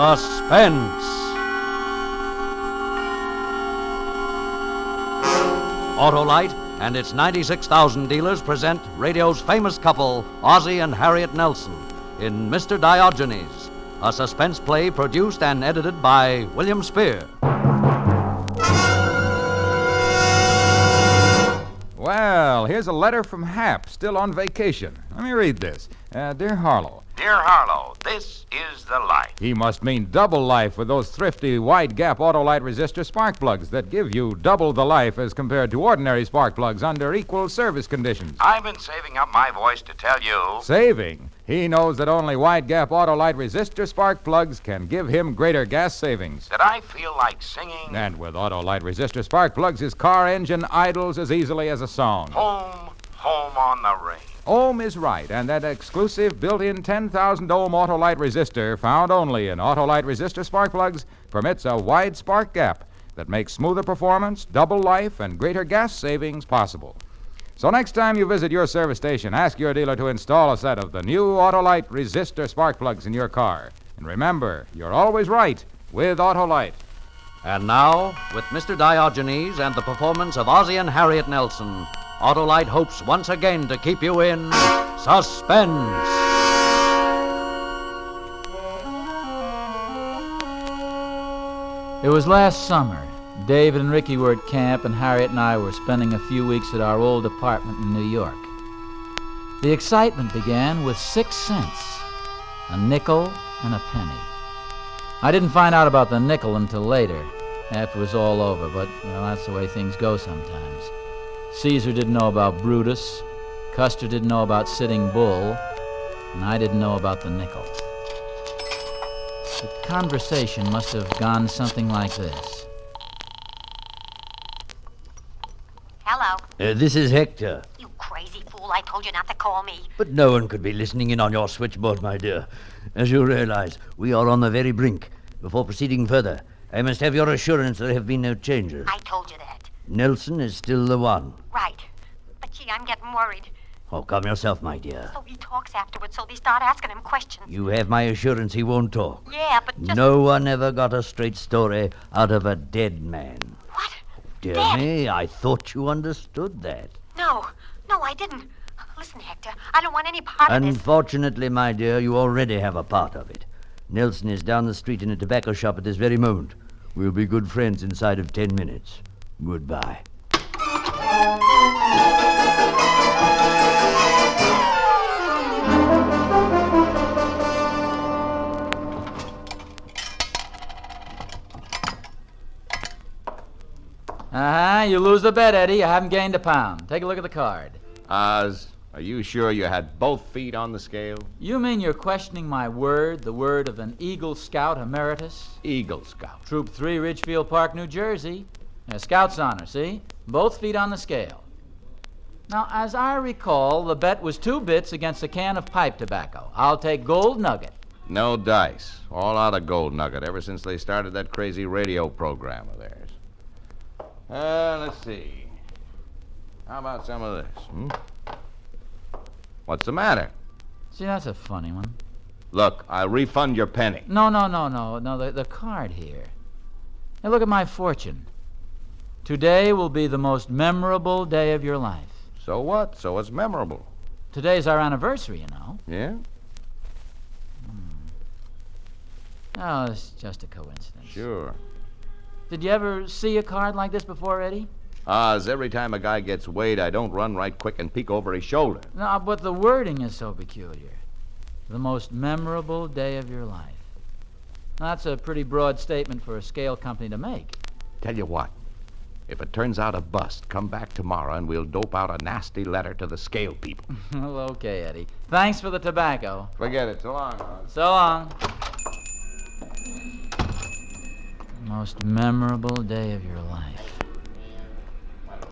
Suspense. Autolite and its 96,000 dealers present radio's famous couple, Ozzie and Harriet Nelson, in Mr. Diogenes, a suspense play produced and edited by William Spear. Well, here's a letter from Hap, still on vacation. Let me read this. Dear Harlow. Dear Harlow, this is the light. He must mean double life with those thrifty wide-gap Autolite resistor spark plugs that give you double the life as compared to ordinary spark plugs under equal service conditions. I've been saving up my voice to tell you. Saving? He knows that only wide-gap Autolite resistor spark plugs can give him greater gas savings. That I feel like singing. And with Autolite resistor spark plugs, his car engine idles as easily as a song. Home, home on the range. Ohm is right, and that exclusive built-in 10,000 ohm Autolite resistor, found only in Autolite resistor spark plugs, permits a wide spark gap that makes smoother performance, double life, and greater gas savings possible. So next time you visit your service station, ask your dealer to install a set of the new Autolite resistor spark plugs in your car. And remember, you're always right with Autolite. And now, with Mr. Diogenes and the performance of Ozzie and Harriet Nelson, Autolite hopes once again to keep you in suspense. It was last summer. David and Ricky were at camp, and Harriet and I were spending a few weeks at our old apartment in New York. The excitement began with 6 cents, a nickel and a penny. I didn't find out about the nickel until later, after it was all over, but, well, that's the way things go sometimes. Caesar didn't know about Brutus, Custer didn't know about Sitting Bull, and I didn't know about the nickel. The conversation must have gone something like this. Hello. This is Hector. You crazy fool, I told you not to call me. But no one could be listening in on your switchboard, my dear. As you realize, we are on the very brink. Before proceeding further, I must have your assurance there have been no changes. I told you that. Nelson is still the one. Right. But gee, I'm getting worried. Oh, calm yourself, my dear. So he talks afterwards, so they start asking him questions. You have my assurance he won't talk. Yeah, but just... No one ever got a straight story out of a dead man. What? Dear Dead? me, I thought you understood that. No, I didn't. Listen, Hector, I don't want any part of this. Unfortunately, my dear, you already have a part of it. Nelson is down the street in a tobacco shop at this very moment. We'll be good friends inside of 10 minutes. Goodbye. You lose the bet, Eddie. I haven't gained a pound. Take a look at the card. Oz, are you sure you had both feet on the scale? You mean you're questioning my word, the word of an Eagle Scout emeritus? Eagle Scout. Troop 3, Ridgefield Park, New Jersey. Scout's honor, see? Both feet on the scale. Now, as I recall, the bet was 2 bits against a can of pipe tobacco. I'll take gold nugget. No dice. All out of gold nugget ever since they started that crazy radio program of theirs. Let's see. How about some of this? What's the matter? See, that's a funny one. Look, I'll refund your penny. No, the card here. Hey, look at my fortune. Today will be the most memorable day of your life. So what? So it's memorable. Today's our anniversary, you know. Yeah? Oh, it's just a coincidence. Sure. Did you ever see a card like this before, Eddie? Oz, every time a guy gets weighed, I don't run right quick and peek over his shoulder. No, but the wording is so peculiar. The most memorable day of your life. Now, that's a pretty broad statement for a scale company to make. Tell you what. If it turns out a bust, come back tomorrow and we'll dope out a nasty letter to the scale people. Well, okay, Eddie. Thanks for the tobacco. Forget it. So long, Oz. So long. Most memorable day of your life.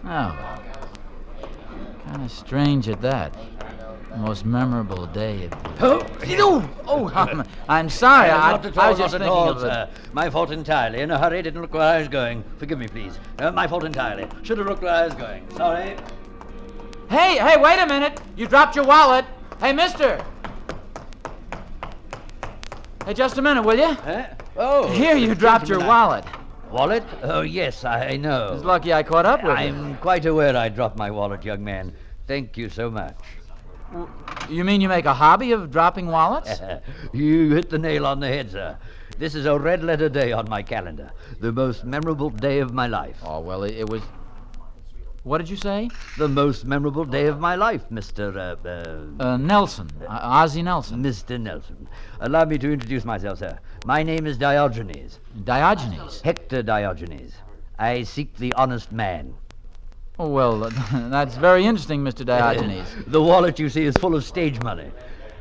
Oh. Kind of strange at that. Most memorable day of... I'm sorry. Not at all, I was just not at thinking all, of sir. My fault entirely. In a hurry, didn't look where I was going. Forgive me, please. My fault entirely. Should have looked where I was going. Sorry. Hey, wait a minute. You dropped your wallet. Hey, mister. Hey, just a minute, will you? Oh, Here, you dropped your wallet. Wallet? Oh, yes, I know. It's lucky I caught up with you. I'm quite aware I dropped my wallet, young man. Thank you so much. You mean you make a hobby of dropping wallets? You hit the nail on the head, sir. This is a red-letter day on my calendar. The most memorable day of my life. Oh, well, it was... What did you say? The most memorable day of my life, Mr. Nelson. Ozzie Nelson. Mr. Nelson. Allow me to introduce myself, sir. My name is Diogenes. Diogenes? Hector Diogenes. I seek the honest man. Oh, well, that's very interesting, Mr. Diogenes. The wallet, you see, is full of stage money.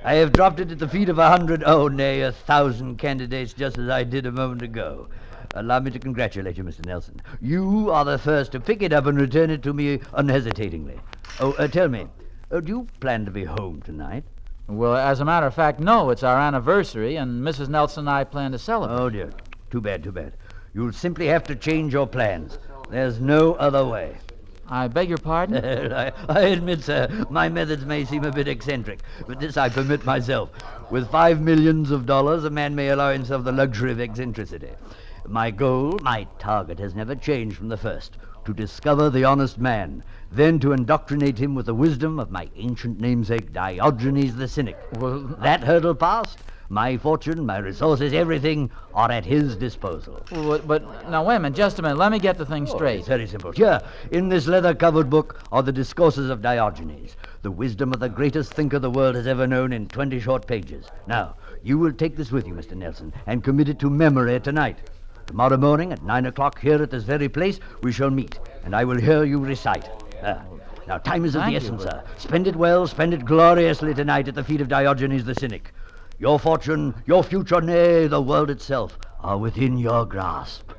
I have dropped it at the feet of 100, oh, nay, 1,000 candidates, just as I did a moment ago. Allow me to congratulate you, Mr. Nelson. You are the first to pick it up and return it to me unhesitatingly. Oh, tell me, do you plan to be home tonight? Well, as a matter of fact, no. It's our anniversary, and Mrs. Nelson and I plan to celebrate. Oh, dear. Too bad, too bad. You'll simply have to change your plans. There's no other way. I beg your pardon? I admit, sir, my methods may seem a bit eccentric, but this I permit myself. With $5 million, a man may allow himself the luxury of eccentricity. My goal, my target, has never changed from the first. To discover the honest man, then to indoctrinate him with the wisdom of my ancient namesake, Diogenes the Cynic. Well, that hurdle passed, my fortune, my resources, everything are at his disposal. But now, wait a minute, just a minute. Let me get the thing straight. It's very simple. Here, in this leather-covered book, are the discourses of Diogenes, the wisdom of the greatest thinker the world has ever known in 20 short pages. Now, you will take this with you, Mr. Nelson, and commit it to memory tonight. Tomorrow morning at 9 o'clock here at this very place, we shall meet, and I will hear you recite. Now, time is of the essence, sir. Spend it well, spend it gloriously tonight at the feet of Diogenes the Cynic. Your fortune, your future, nay, the world itself, are within your grasp.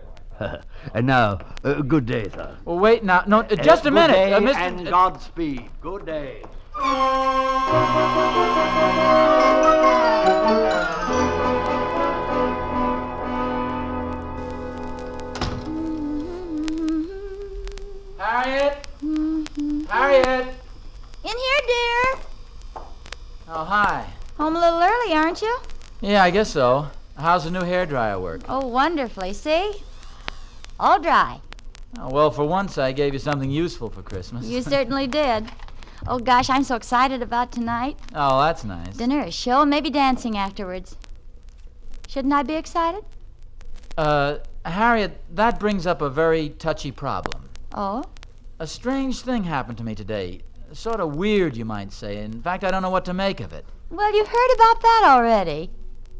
And now, good day, sir. Well, wait now. No, just a minute. Good day Mr. and Godspeed. Good day. Harriet? Harriet? In here, dear. Oh, hi. Home a little early, aren't you? Yeah, I guess so. How's the new hairdryer work? Oh, wonderfully. See? All dry. Oh, well, for once I gave you something useful for Christmas. You certainly did. Oh, gosh, I'm so excited about tonight. Oh, that's nice. Dinner, a show, and maybe dancing afterwards. Shouldn't I be excited? Harriet, that brings up a very touchy problem. Oh? A strange thing happened to me today. Sort of weird, you might say. In fact, I don't know what to make of it. Well, you've heard about that already.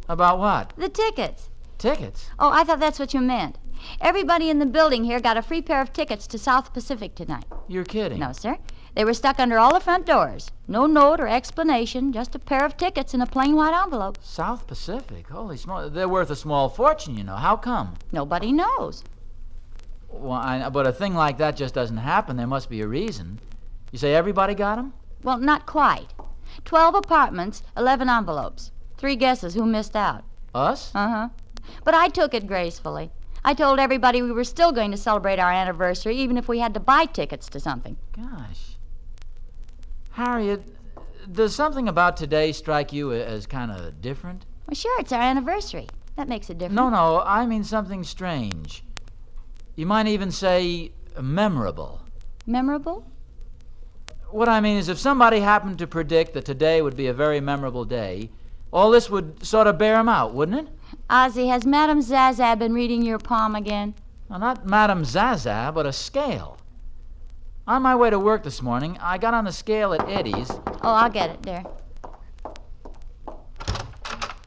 About what? The tickets. Tickets? Oh, I thought that's what you meant. Everybody in the building here got a free pair of tickets to South Pacific tonight. You're kidding. No, sir. They were stuck under all the front doors. No note or explanation, just a pair of tickets in a plain white envelope. South Pacific? Holy smoke. They're worth a small fortune, you know. How come? Nobody knows. Well, but a thing like that just doesn't happen. There must be a reason. You say everybody got them? Well, not quite. 12 apartments, 11 envelopes. 3 guesses who missed out. Us? Uh-huh. But I took it gracefully. I told everybody we were still going to celebrate our anniversary, even if we had to buy tickets to something. Gosh. Harriet, does something about today strike you as kind of different? Well, sure, it's our anniversary. That makes it different. No, I mean something strange. You might even say memorable. Memorable? What I mean is if somebody happened to predict that today would be a very memorable day, all this would sort of bear them out, wouldn't it? Ozzie, has Madame Zaza been reading your palm again? Well, not Madame Zaza, but a scale. On my way to work this morning, I got on the scale at Eddie's. Oh, I'll get it, dear.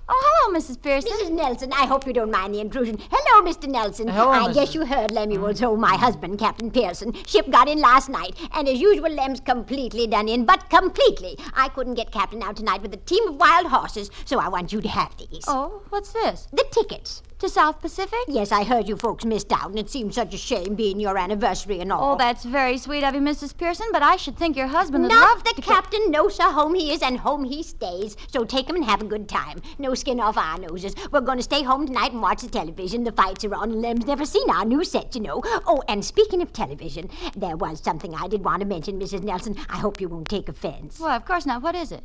Oh, hello, Mrs. Pearson. Mrs. Nelson, I hope you don't mind the intrusion. Hello, Mr. Nelson. Hello, I Mrs. guess you heard Lemuel told my husband, Captain Pearson. Ship got in last night, and as usual, Lem's completely done in, but completely. I couldn't get Captain out tonight with a team of wild horses, so I want you to have these. Oh, what's this? The tickets. To South Pacific? Yes, I heard you folks missed out, and it seemed such a shame being your anniversary and all. Oh, that's very sweet of you, Mrs. Pearson, but I should think your husband would Not love the to... captain. No, sir. Home he is, and home he stays. So take him and have a good time. No skin off our noses. We're going to stay home tonight and watch the television. The fights are on, and Lem's never seen our new set, you know. Oh, and speaking of television, there was something I did want to mention, Mrs. Nelson. I hope you won't take offense. Well, of course not. What is it?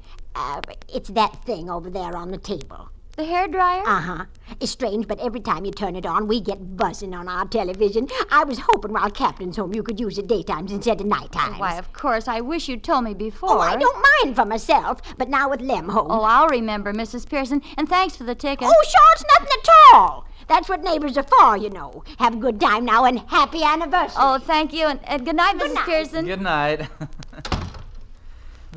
It's that thing over there on the table. The hairdryer? Uh-huh. It's strange, but every time you turn it on, we get buzzing on our television. I was hoping while Captain's home you could use it daytimes instead of nighttimes. Why, of course. I wish you'd told me before. Oh, I don't mind for myself, but now with Lem home. Oh, I'll remember, Mrs. Pearson, and thanks for the ticket. Oh, sure, it's nothing at all. That's what neighbors are for, you know. Have a good time now and happy anniversary. Oh, thank you, and good night, Mrs. Pearson. Good night.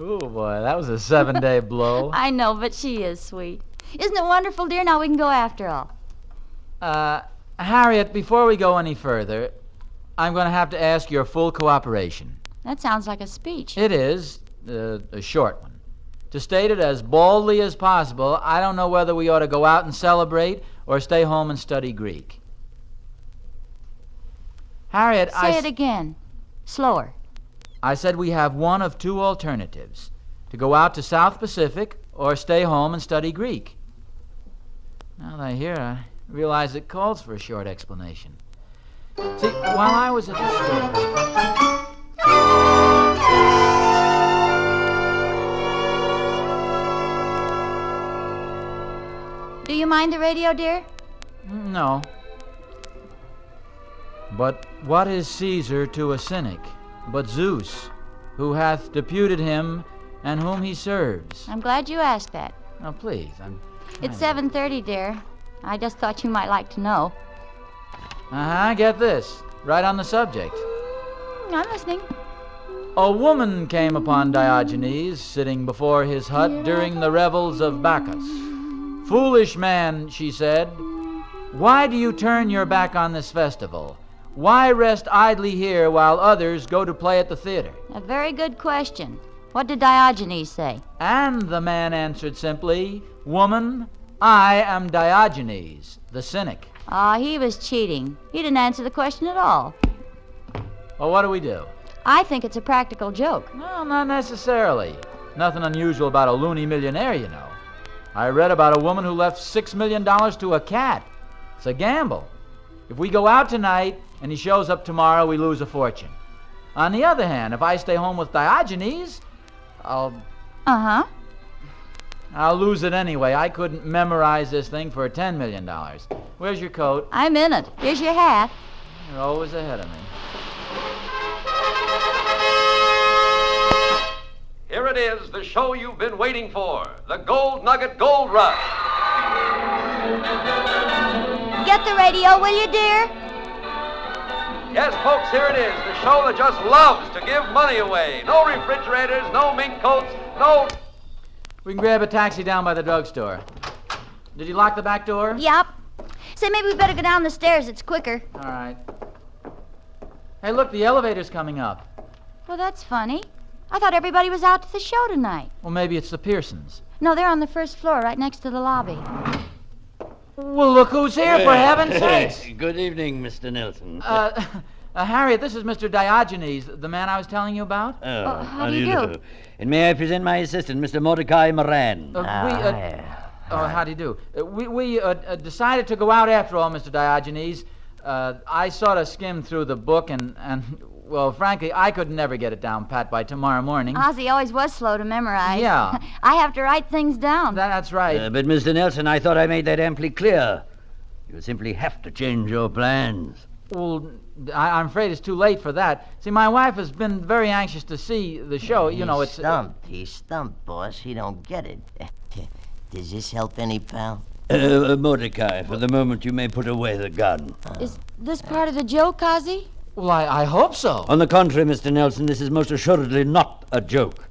Oh, boy, that was a 7-day blow. I know, but she is sweet. Isn't it wonderful, dear? Now we can go after all. Harriet, before we go any further, I'm going to have to ask your full cooperation. That sounds like a speech. It is, a short one. To state it as boldly as possible, I don't know whether we ought to go out and celebrate or stay home and study Greek. Harriet, Say it again. Slower. I said we have one of two alternatives. To go out to South Pacific or stay home and study Greek. Now that I hear, I realize it calls for a short explanation. See, while I was at the store... Do you mind the radio, dear? No. But what is Caesar to a cynic, but Zeus, who hath deputed him and whom he serves? I'm glad you asked that. Now, please, It's 7:30, dear. I just thought you might like to know. Get this. Right on the subject. I'm listening. A woman came upon Diogenes sitting before his hut during the revels of Bacchus. "Foolish man," she said, "why do you turn your back on this festival? Why rest idly here while others go to play at the theater?" A very good question. What did Diogenes say? And the man answered simply, "Woman, I am Diogenes, the cynic." He was cheating. He didn't answer the question at all. Well, what do we do? I think it's a practical joke. No, not necessarily. Nothing unusual about a loony millionaire, you know. I read about a woman who left $6 million to a cat. It's a gamble. If we go out tonight and he shows up tomorrow, we lose a fortune. On the other hand, if I stay home with Diogenes, I'll lose it anyway. I couldn't memorize this thing for $10 million. Where's your coat? I'm in it. Here's your hat. You're always ahead of me. Here it is, the show you've been waiting for, the Gold Nugget Gold Rush. Get the radio, will you, dear? Yes, folks, here it is, the show that just loves to give money away. No refrigerators, no mink coats, no... We can grab a taxi down by the drugstore. Did you lock the back door? Yep. Say, maybe we better go down the stairs. It's quicker. All right. Hey, look, the elevator's coming up. Well, that's funny. I thought everybody was out to the show tonight. Well, maybe it's the Pearsons. No, they're on the first floor, right next to the lobby. Well, look who's here, for heaven's sakes. Good evening, Mr. Nelson. Harriet, this is Mr. Diogenes, the man I was telling you about. How do you do? And may I present my assistant, Mr. Mordecai Moran. How do you do? We decided to go out after all, Mr. Diogenes. I sort of skimmed through the book and, well, frankly, I could never get it down pat by tomorrow morning. Ozzie always was slow to memorize. Yeah. I have to write things down. That's right. But, Mr. Nelson, I thought I made that amply clear. You simply have to change your plans. Well, I'm afraid it's too late for that. See, my wife has been very anxious to see the show. You know, it's... He's stumped, boss. He don't get it. Does this help any, pal? Mordecai, for the moment you may put away the gun. Is this part of the joke, Ozzie? Well, I hope so. On the contrary, Mr. Nelson, this is most assuredly not a joke.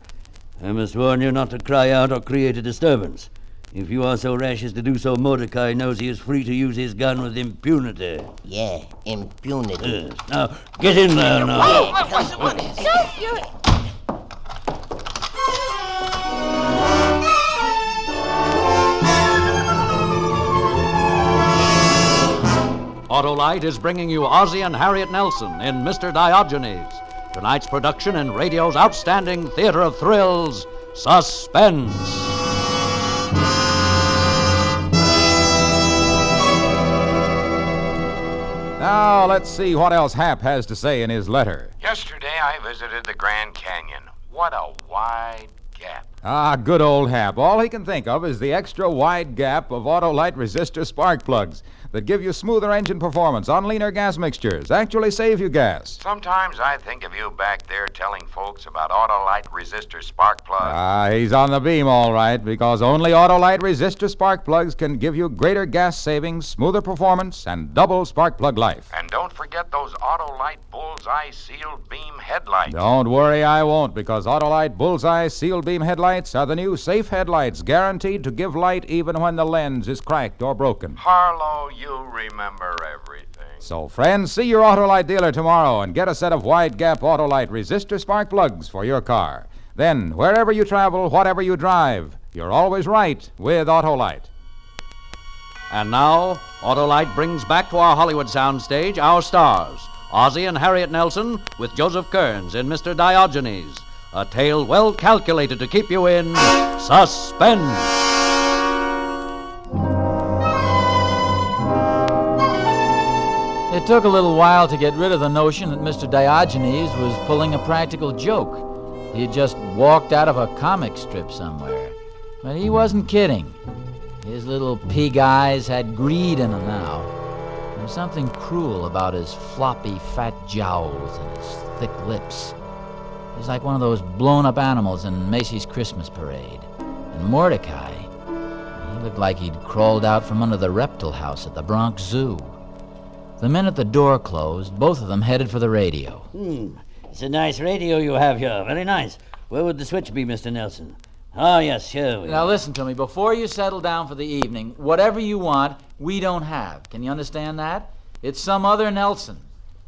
I must warn you not to cry out or create a disturbance. If you are so rash as to do so, Mordecai knows he is free to use his gun with impunity. Yeah, impunity. Now, get in there now. Autolite is bringing you Ozzie and Harriet Nelson in Mr. Diogenes, tonight's production in radio's outstanding theater of thrills, Suspense. Now, let's see what else Hap has to say in his letter. Yesterday, I visited the Grand Canyon. What a wide gap. Ah, good old Hap. All he can think of is the extra wide gap of Autolite resistor spark plugs that give you smoother engine performance on leaner gas mixtures, actually save you gas. Sometimes I think of you back there telling folks about Autolite resistor spark plugs. Ah, he's on the beam all right, because only Autolite resistor spark plugs can give you greater gas savings, smoother performance, and double spark plug life. And don't forget those Autolite bullseye sealed beam headlights. Don't worry, I won't, because Autolite bullseye sealed beam headlights are the new safe headlights guaranteed to give light even when the lens is cracked or broken. Harlow, you remember everything. So, friends, see your Autolite dealer tomorrow and get a set of wide-gap Autolite resistor spark plugs for your car. Then, wherever you travel, whatever you drive, you're always right with Autolite. And now, Autolite brings back to our Hollywood soundstage our stars, Ozzie and Harriet Nelson with Joseph Kearns in Mr. Diogenes, a tale well calculated to keep you in suspense. It took a little while to get rid of the notion that Mr. Diogenes was pulling a practical joke. He had just walked out of a comic strip somewhere. But he wasn't kidding. His little pig eyes had greed in them now. There was something cruel about his floppy, fat jowls and his thick lips. He's like one of those blown-up animals in Macy's Christmas parade. And Mordecai, he looked like he'd crawled out from under the reptile house at the Bronx Zoo. The minute the door closed, both of them headed for the radio. It's a nice radio you have here. Very nice. Where would the switch be, Mr. Nelson? Oh, yes, sure. Now listen to me. Before you settle down for the evening, whatever you want, we don't have. Can you understand that? It's some other Nelson.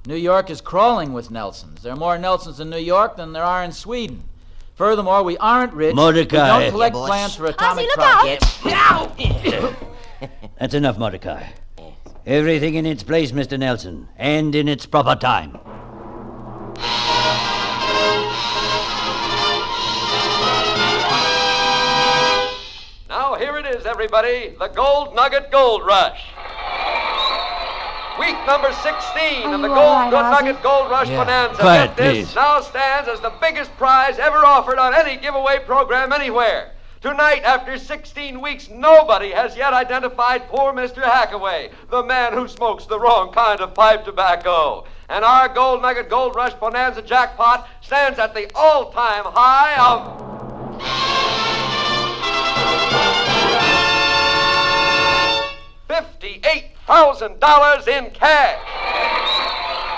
New York is crawling with Nelsons. There are more Nelsons in New York than there are in Sweden. Furthermore, we aren't rich. Mordecai. We don't collect Yeah, plans for atomic Ozzie, look out! projects. That's enough, Mordecai. Everything in its place, Mr. Nelson, and in its proper time. Now here it is, everybody, the Gold Nugget Gold Rush. Week number 16 of the you all right, Nugget Gold Rush Yeah. Bonanza. Quiet, Get this, please. now stands as the biggest prize ever offered on any giveaway program anywhere. Tonight, after 16 weeks, nobody has yet identified poor Mr. Hackaway, the man who smokes the wrong kind of pipe tobacco. And our Gold Nugget Gold Rush Bonanza jackpot stands at the all-time high of $58,000 in cash.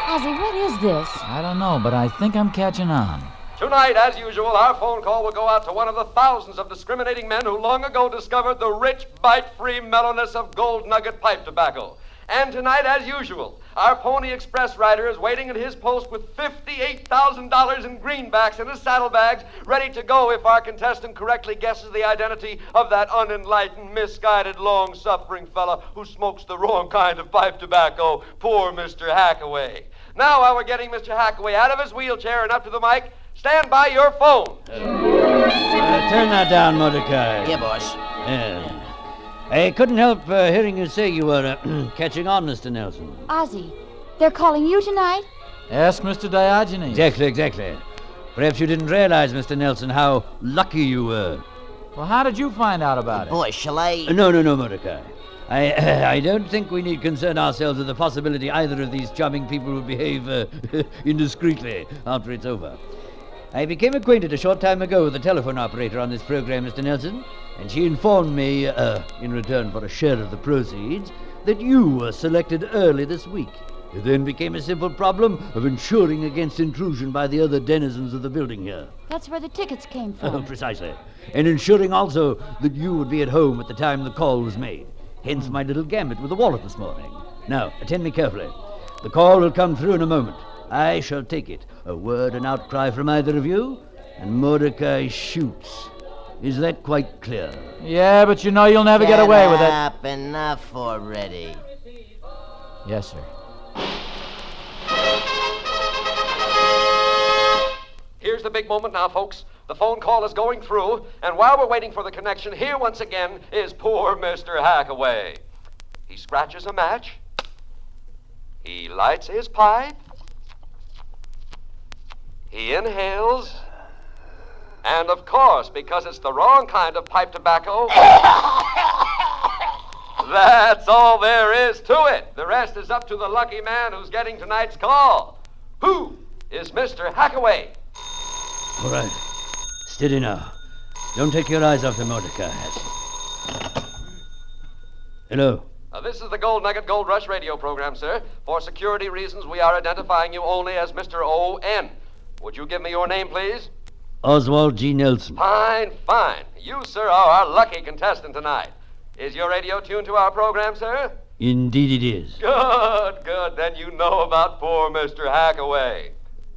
Ozzie, what is this? I don't know, but I think I'm catching on. Tonight, as usual, our phone call will go out to one of the thousands of discriminating men who long ago discovered the rich, bite-free mellowness of Gold Nugget pipe tobacco. And tonight, as usual, our Pony Express rider is waiting at his post with $58,000 in greenbacks in his saddlebags, ready to go if our contestant correctly guesses the identity of that unenlightened, misguided, long-suffering fella who smokes the wrong kind of pipe tobacco, poor Mr. Hackaway. Now, while we're getting Mr. Hackaway out of his wheelchair and up to the mic, stand by your phone. Turn that down, Mordecai. Yeah, boss. I couldn't help hearing you say you were catching on, Mr. Nelson. Ozzie, they're calling you tonight? Ask Mr. Diogenes. Exactly. Perhaps you didn't realize, Mr. Nelson, how lucky you were. Well, how did you find out about it? Boss, shall I... No, Mordecai. I don't think we need concern ourselves with the possibility either of these charming people will behave indiscreetly after it's over. I became acquainted a short time ago with the telephone operator on this program, Mr. Nelson, and she informed me, in return for a share of the proceeds, that you were selected early this week. It then became a simple problem of ensuring against intrusion by the other denizens of the building here. That's where the tickets came Oh, from. precisely. And ensuring also that you would be at home at the time the call was made. Hence my little gambit with the wallet this morning. Now, attend me carefully. The call will come through in a moment. I shall take it. A word and outcry from either of you, and Mordecai shoots. Is that quite clear? Yeah, but you know you'll never get away with it. Up, enough already. Yes, sir. Here's the big moment now, folks. The phone call is going through, and while we're waiting for the connection, here once again is poor Mr. Hackaway. He scratches a match. He lights his pipe. He inhales. And of course, because it's the wrong kind of pipe tobacco, that's all there is to it. The rest is up to the lucky man who's getting tonight's call. Who is Mr. Hackaway? All right. Steady now. Don't take your eyes off the Mordecai. Hello. This is the Gold Nugget Gold Rush radio program, sir. For security reasons, we are identifying you only as Mr. O.N. Would you give me your name, please? Oswald G. Nelson. Fine, fine. You, sir, are our lucky contestant tonight. Is your radio tuned to our program, sir? Indeed it is. Good, good. Then you know about poor Mr. Hackaway.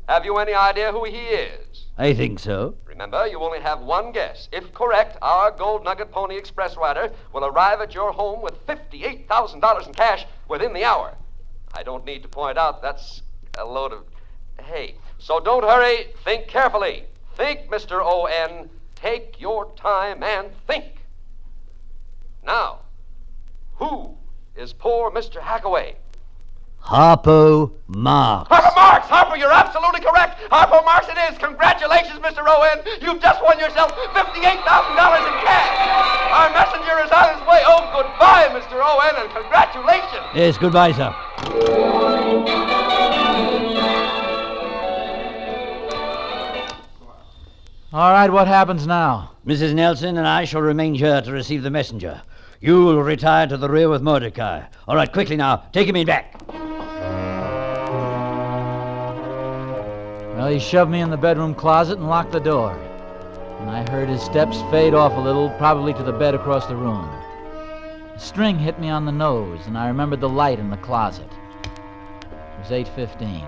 Have you any idea who he is? I think so. Remember, you only have one guess. If correct, our Gold Nugget Pony Express rider will arrive at your home with $58,000 in cash within the hour. I don't need to point out that's a load of hay. So don't hurry. Think carefully. Think, Mr. O.N. Take your time and think. Now, who is poor Mr. Hackaway? Harpo Marx. Harpo Marx! Harpo, you're absolutely correct. Harpo Marx it is. Congratulations, Mr. O.N. You've just won yourself $58,000 in cash. Our messenger is on his way. Oh, goodbye, Mr. O.N., and congratulations. Yes, goodbye, sir. All right, what happens now? Mrs. Nelson and I shall remain here to receive the messenger. You'll retire to the rear with Mordecai. All right, quickly now. Take him in back. Well, he shoved me in the bedroom closet and locked the door. And I heard his steps fade off a little, probably to the bed across the room. A string hit me on the nose, and I remembered the light in the closet. It was 8:15.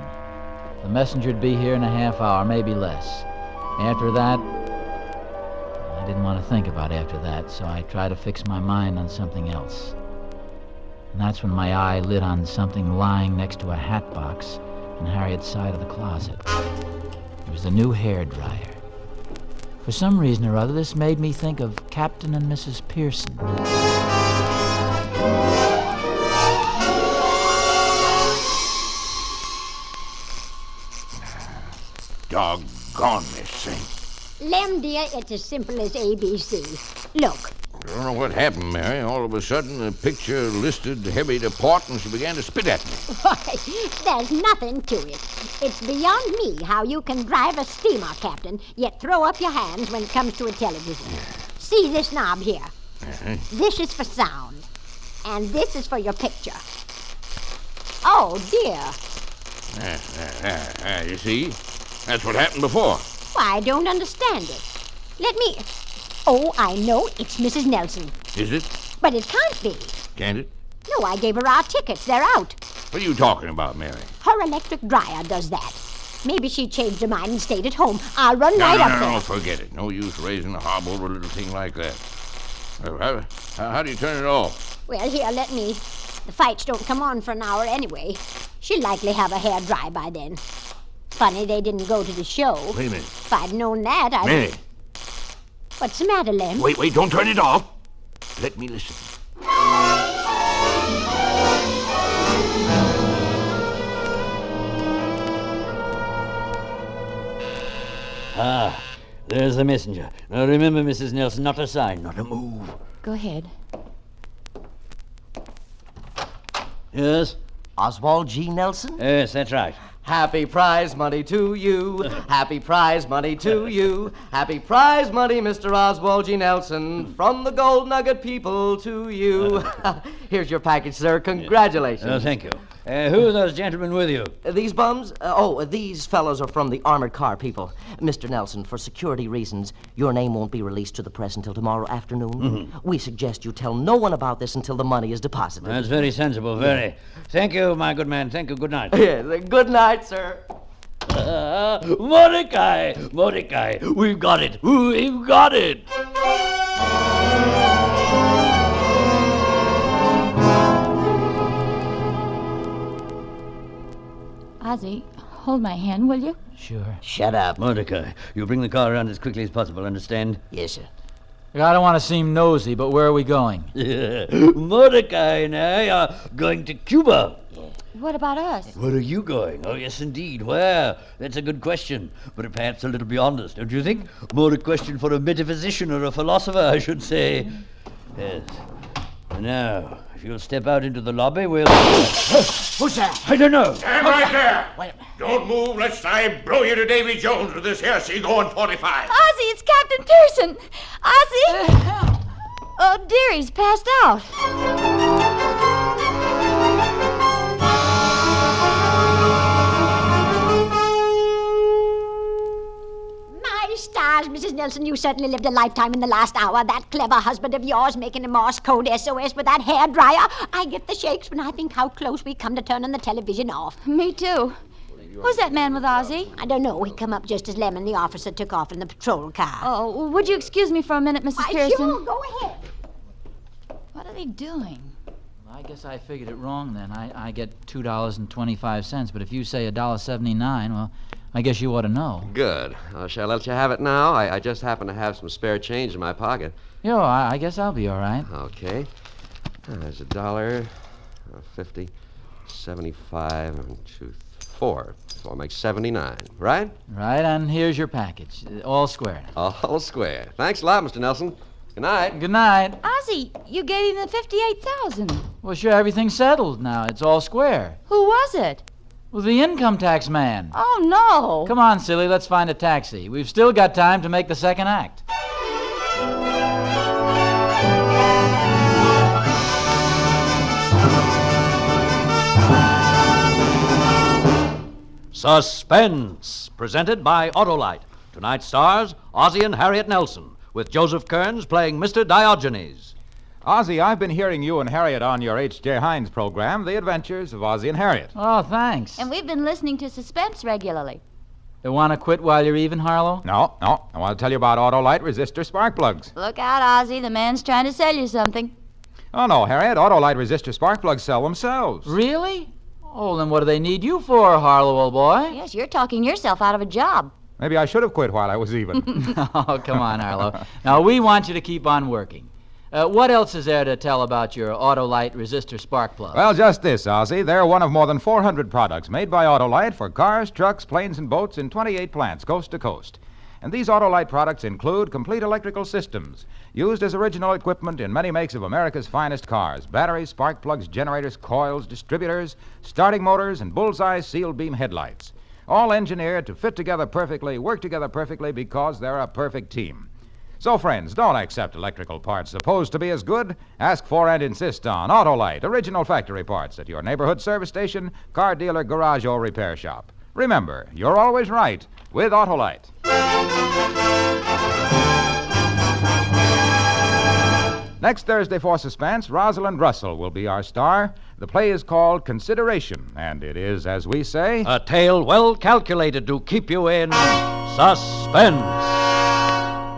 The messenger'd be here in a half hour, maybe less. After that, I didn't want to think about after that, so I tried to fix my mind on something else. And that's when my eye lit on something lying next to a hat box in Harriet's side of the closet. It was the new hairdryer. For some reason or other, this made me think of Captain and Mrs. Pearson. Doggone this thing. Lem, dear, it's as simple as ABC. Look. I don't know what happened, Mary. All of a sudden, the picture listed heavy to port, and she began to spit at me. Why, there's nothing to it. It's beyond me how you can drive a steamer, Captain, yet throw up your hands when it comes to a television. See this knob here? This is for sound, and this is for your picture. Oh, dear. You see? That's what happened before. Why, I don't understand it. Let me... Oh, I know. It's Mrs. Nelson. Is it? But it can't be. Can't it? No, I gave her our tickets. They're out. What are you talking about, Mary? Her electric dryer does that. Maybe she changed her mind and stayed at home. I'll run right up there. No, forget it. No use raising a hob over a little thing like that. How do you turn it off? Well, here, let me. The fights don't come on for an hour anyway. She'll likely have her hair dry by then. Funny they didn't go to the show. Wait a minute. If I'd known that, I'd... Mary. What's the matter, Lem? Wait, don't turn it off. Let me listen. Ah, there's the messenger. Now remember, Mrs. Nelson, not a sign, not a move. Go ahead. Yes? Oswald G. Nelson? Yes, that's right. Happy prize money to you. Happy prize money to you. Happy prize money, Mr. Oswald G. Nelson. From the Gold Nugget people to you. Here's your package, sir. Congratulations. Oh, thank you. Who are those gentlemen with you? These bums? These fellows are from the armored car people. Mr. Nelson, for security reasons, your name won't be released to the press until tomorrow afternoon. Mm-hmm. We suggest you tell no one about this until the money is deposited. That's very sensible, very. Yeah. Thank you, my good man. Thank you. Good night. Yes, good night, sir. Mordecai! Mordecai! We've got it! We've got it! Ozzie, hold my hand, will you? Sure. Shut up, Mordecai. You bring the car around as quickly as possible, understand? Yes, sir. I don't want to seem nosy, but where are we going? Mordecai and I are going to Cuba. What about us? Where are you going? Oh, yes, indeed. Where? That's a good question, but perhaps a little beyond us, don't you think? More a question for a metaphysician or a philosopher, I should say. Yes. Now, if you'll step out into the lobby, we'll... Who's that? I don't know. Stand right there. Wait. Don't move lest I blow you to Davy Jones with this hair going 45. Ozzie, it's Captain Pearson. Ozzie! Oh, dear, he's passed out. My stars, Mrs. Nelson, you certainly lived a lifetime in the last hour. That clever husband of yours making a Morse code SOS with that hairdryer. I get the shakes when I think how close we come to turning the television off. Me too. Who's that man with Ozzie? I don't know. He come up just as Lemon, the officer, took off in the patrol car. Oh, would you excuse me for a minute, Mrs. Pearson? Sure, go ahead. What are they doing? I guess I figured it wrong then. I get $2.25, but if you say $1.79, well, I guess you ought to know. Good. Shall I let you have it now? I just happen to have some spare change in my pocket. Yo, I guess I'll be all right. Okay. There's $1, 50, 75, and 2, 4. 4 makes 79, right? Right, and here's your package. All square. All square. Thanks a lot, Mr. Nelson. Good night. Good night. Ozzie, you gave him the $58,000. Well, sure, everything's settled now. It's all square. Who was it? Well, the income tax man. Oh, no. Come on, silly, let's find a taxi. We've still got time to make the second act. Suspense, presented by Autolite. Tonight's stars, Ozzie and Harriet Nelson, with Joseph Kearns playing Mr. Diogenes. Ozzie, I've been hearing you and Harriet on your H.J. Hines program, The Adventures of Ozzie and Harriet. Oh, thanks. And we've been listening to Suspense regularly. You want to quit while you're even, Harlow? No. I want to tell you about Autolite resistor spark plugs. Look out, Ozzie. The man's trying to sell you something. Oh, no, Harriet. Autolite resistor spark plugs sell themselves. Really? Oh, then what do they need you for, Harlow, old boy? Yes, you're talking yourself out of a job. Maybe I should have quit while I was even. Oh, come on, Harlow. Now, we want you to keep on working. What else is there to tell about your Autolite resistor spark plugs? Well, just this, Ozzie. They're one of more than 400 products made by Autolite for cars, trucks, planes, and boats in 28 plants, coast to coast. And these Autolite products include complete electrical systems, used as original equipment in many makes of America's finest cars: batteries, spark plugs, generators, coils, distributors, starting motors, and bullseye sealed beam headlights. All engineered to fit together perfectly, work together perfectly, because they're a perfect team. So, friends, don't accept electrical parts supposed to be as good. Ask for and insist on Autolite, original factory parts at your neighborhood service station, car dealer, garage, or repair shop. Remember, you're always right with Autolite. Next Thursday for Suspense, Rosalind Russell will be our star. The play is called Consideration, and it is, as we say, a tale well calculated to keep you in suspense.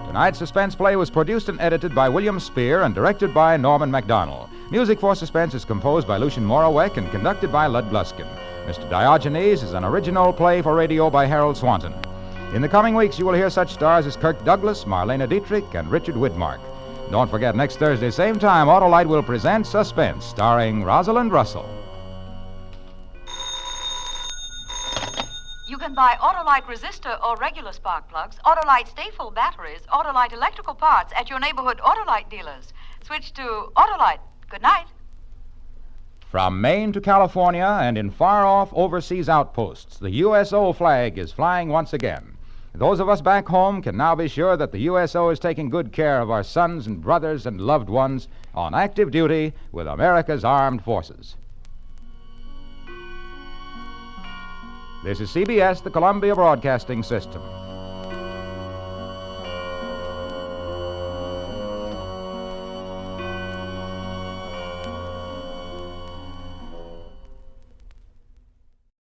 Tonight's Suspense play was produced and edited by William Spear and directed by Norman MacDonald. Music for Suspense is composed by Lucien Morawek and conducted by Lud Gluskin. Mr. Diogenes is an original play for radio by Harold Swanton. In the coming weeks, you will hear such stars as Kirk Douglas, Marlena Dietrich, and Richard Widmark. Don't forget, next Thursday, same time, Autolite will present Suspense, starring Rosalind Russell. You can buy Autolite resistor or regular spark plugs, Autolite stay-full batteries, Autolite electrical parts at your neighborhood Autolite dealers. Switch to Autolite. Good night. From Maine to California and in far-off overseas outposts, the USO flag is flying once again. Those of us back home can now be sure that the USO is taking good care of our sons and brothers and loved ones on active duty with America's armed forces. This is CBS, the Columbia Broadcasting System.